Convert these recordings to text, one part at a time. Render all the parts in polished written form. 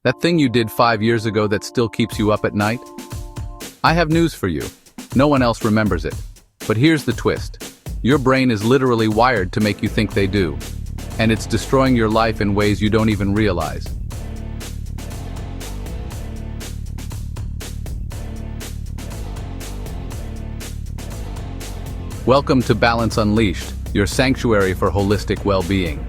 That thing you did 5 years ago that still keeps you up at night? I have news for you. No one else remembers it. But here's the twist. Your brain is literally wired to make you think they do. And it's destroying your life in ways you don't even realize. Welcome to Balance Unleashed, your sanctuary for holistic well-being.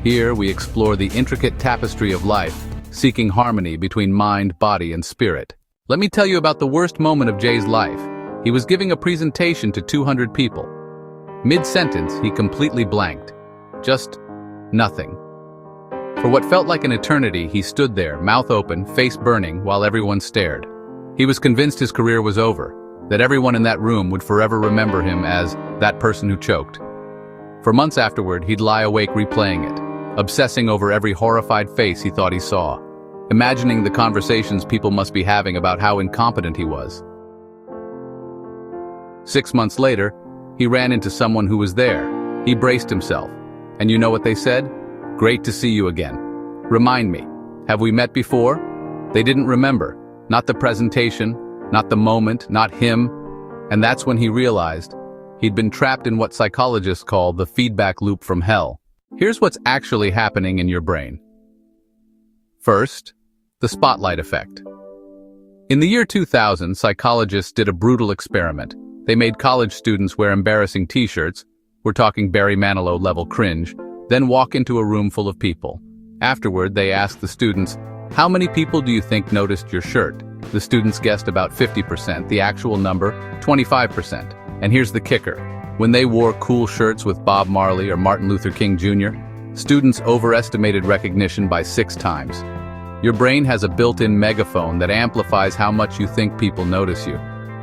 Here we explore the intricate tapestry of life, seeking harmony between mind, body, and spirit. Let me tell you about the worst moment of Jay's life. He was giving a presentation to 200 people. Mid-sentence, he completely blanked. Just nothing. For what felt like an eternity, he stood there, mouth open, face burning, while everyone stared. He was convinced his career was over, that everyone in that room would forever remember him as that person who choked. For months afterward, he'd lie awake replaying it, obsessing over every horrified face he thought he saw, imagining the conversations people must be having about how incompetent he was. 6 months later, he ran into someone who was there. He braced himself. And you know what they said? "Great to see you again. Remind me, have we met before?" They didn't remember. Not the presentation, not the moment, not him. And that's when he realized he'd been trapped in what psychologists call the feedback loop from hell. Here's what's actually happening in your brain. First, the spotlight effect. In the year 2000, psychologists did a brutal experiment. They made college students wear embarrassing t-shirts, we're talking Barry Manilow-level cringe, then walk into a room full of people. Afterward, they asked the students, "How many people do you think noticed your shirt?" The students guessed about 50%, the actual number, 25%. And here's the kicker. When they wore cool shirts with Bob Marley or Martin Luther King Jr., students overestimated recognition by 6 times. Your brain has a built-in megaphone that amplifies how much you think people notice you.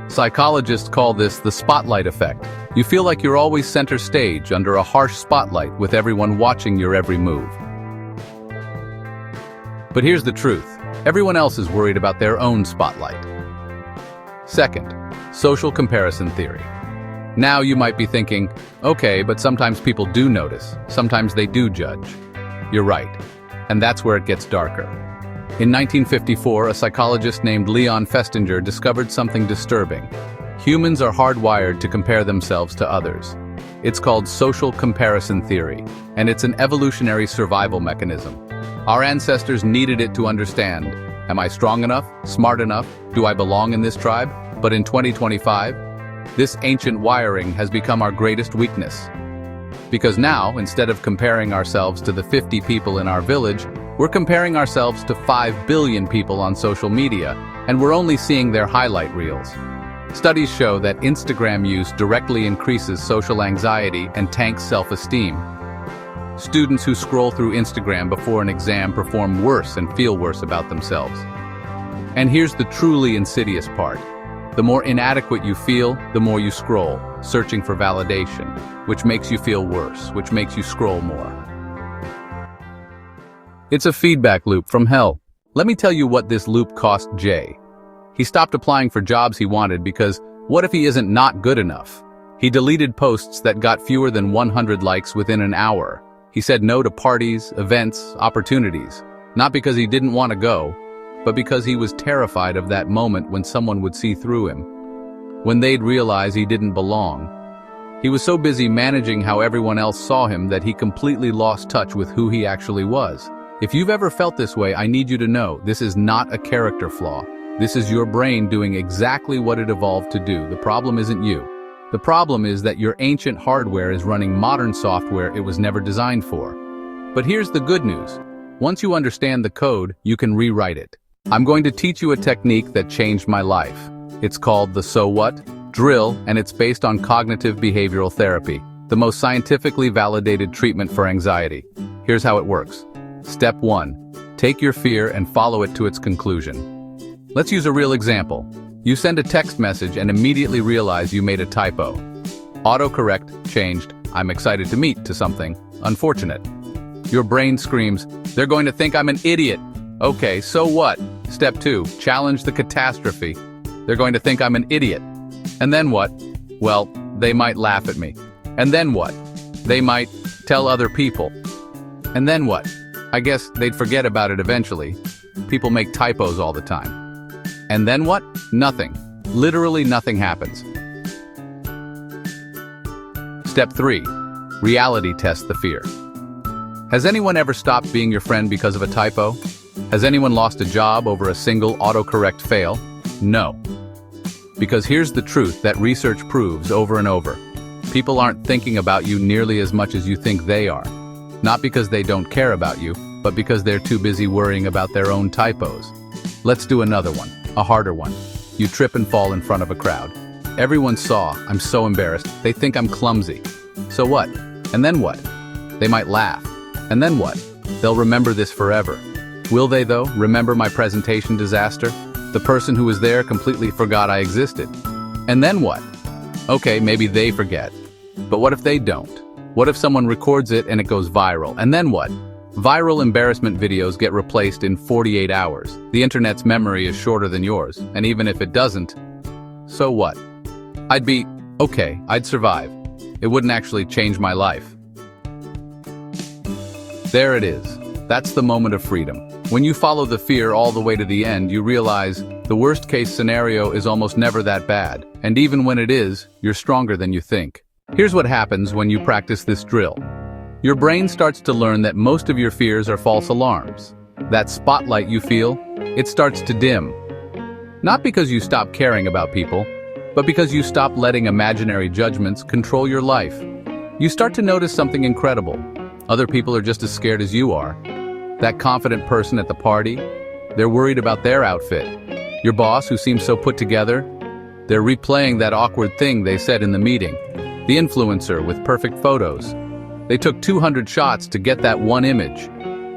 Psychologists call this the spotlight effect. You feel like you're always center stage under a harsh spotlight with everyone watching your every move. But here's the truth. Everyone else is worried about their own spotlight. Second, social comparison theory. Now you might be thinking, okay, but sometimes people do notice. Sometimes they do judge. You're right. And that's where it gets darker. In 1954, a psychologist named Leon Festinger discovered something disturbing. Humans are hardwired to compare themselves to others. It's called social comparison theory, and it's an evolutionary survival mechanism. Our ancestors needed it to understand, am I strong enough, smart enough, do I belong in this tribe? But in 2025, this ancient wiring has become our greatest weakness. Because now, instead of comparing ourselves to the 50 people in our village, we're comparing ourselves to 5 billion people on social media, and we're only seeing their highlight reels. Studies show that Instagram use directly increases social anxiety and tanks self-esteem. Students who scroll through Instagram before an exam perform worse and feel worse about themselves. And here's the truly insidious part. The more inadequate you feel, the more you scroll, searching for validation, which makes you feel worse, which makes you scroll more. It's a feedback loop from hell. Let me tell you what this loop cost Jay. He stopped applying for jobs he wanted because what if he isn't not good enough? He deleted posts that got fewer than 100 likes within an hour. He said no to parties, events, opportunities, not because he didn't want to go, but because he was terrified of that moment when someone would see through him, when they'd realize he didn't belong. He was so busy managing how everyone else saw him that he completely lost touch with who he actually was. If you've ever felt this way, I need you to know this is not a character flaw. This is your brain doing exactly what it evolved to do. The problem isn't you. The problem is that your ancient hardware is running modern software it was never designed for. But here's the good news. Once you understand the code, you can rewrite it. I'm going to teach you a technique that changed my life. It's called the So What drill, and it's based on cognitive behavioral therapy, the most scientifically validated treatment for anxiety. Here's how it works. Step 1. Take your fear and follow it to its conclusion. Let's use a real example. You send a text message and immediately realize you made a typo. Autocorrect changed, "I'm excited to meet" to something unfortunate. Your brain screams, "They're going to think I'm an idiot." Okay, so what? Step 2. Challenge the catastrophe. They're going to think I'm an idiot. And then what? Well, they might laugh at me. And then what? They might tell other people. And then what? I guess they'd forget about it eventually. People make typos all the time. And then what? Nothing. Literally nothing happens. Step 3. Reality test the fear. Has anyone ever stopped being your friend because of a typo? Has anyone lost a job over a single autocorrect fail? No. Because here's the truth that research proves over and over. People aren't thinking about you nearly as much as you think they are. Not because they don't care about you, but because they're too busy worrying about their own typos. Let's do another one, a harder one. You trip and fall in front of a crowd. Everyone saw, I'm so embarrassed, they think I'm clumsy. So what? And then what? They might laugh. And then what? They'll remember this forever. Will they though, remember my presentation disaster? The person who was there completely forgot I existed. And then what? Okay, maybe they forget. But what if they don't? What if someone records it and it goes viral? And then what? Viral embarrassment videos get replaced in 48 hours. The internet's memory is shorter than yours, and even if it doesn't, so what? I'd survive. It wouldn't actually change my life. There it is. That's the moment of freedom. When you follow the fear all the way to the end, you realize the worst-case scenario is almost never that bad, and even when it is, you're stronger than you think. Here's what happens when you practice this drill. Your brain starts to learn that most of your fears are false alarms. That spotlight you feel, it starts to dim. Not because you stop caring about people, but because you stop letting imaginary judgments control your life. You start to notice something incredible. Other people are just as scared as you are. That confident person at the party, they're worried about their outfit. Your boss, who seems so put together, they're replaying that awkward thing they said in the meeting. The influencer with perfect photos. They took 200 shots to get that one image.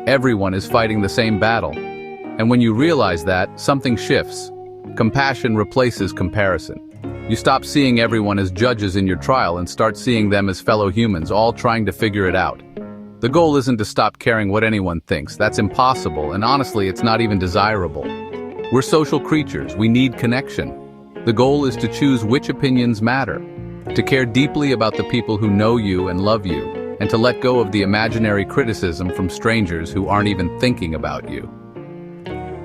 Everyone is fighting the same battle. And when you realize that, something shifts. Compassion replaces comparison. You stop seeing everyone as judges in your trial and start seeing them as fellow humans, all trying to figure it out. The goal isn't to stop caring what anyone thinks. That's impossible, and honestly, it's not even desirable. We're social creatures. We need connection. The goal is to choose which opinions matter, to care deeply about the people who know you and love you, and to let go of the imaginary criticism from strangers who aren't even thinking about you.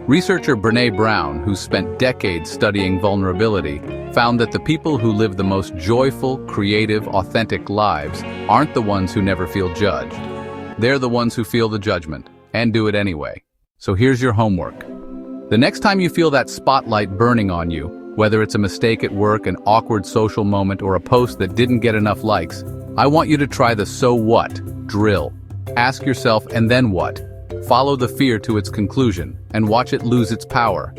Researcher Brené Brown, who spent decades studying vulnerability, found that the people who live the most joyful, creative, authentic lives aren't the ones who never feel judged. They're the ones who feel the judgment, and do it anyway. So here's your homework. The next time you feel that spotlight burning on you, whether it's a mistake at work, an awkward social moment, or a post that didn't get enough likes, I want you to try the so what drill. Ask yourself, and then what? Follow the fear to its conclusion, and watch it lose its power.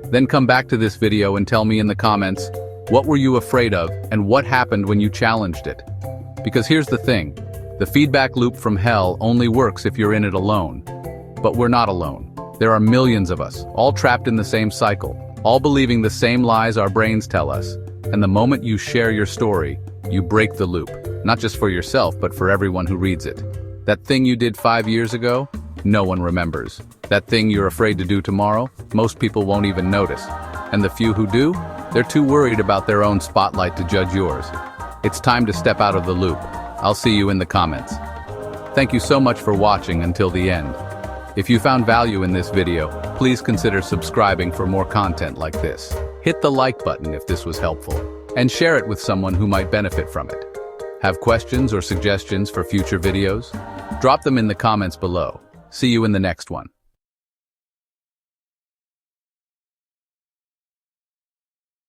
Then come back to this video and tell me in the comments, what were you afraid of, and what happened when you challenged it? Because here's the thing. The feedback loop from hell only works if you're in it alone. But we're not alone. There are millions of us, all trapped in the same cycle, all believing the same lies our brains tell us. And the moment you share your story, you break the loop, not just for yourself, but for everyone who reads it. That thing you did 5 years ago, no one remembers. That thing you're afraid to do tomorrow, most people won't even notice. And the few who do, they're too worried about their own spotlight to judge yours. It's time to step out of the loop. I'll see you in the comments. Thank you so much for watching until the end. If you found value in this video, please consider subscribing for more content like this. Hit the like button if this was helpful, and share it with someone who might benefit from it. Have questions or suggestions for future videos? Drop them in the comments below. See you in the next one.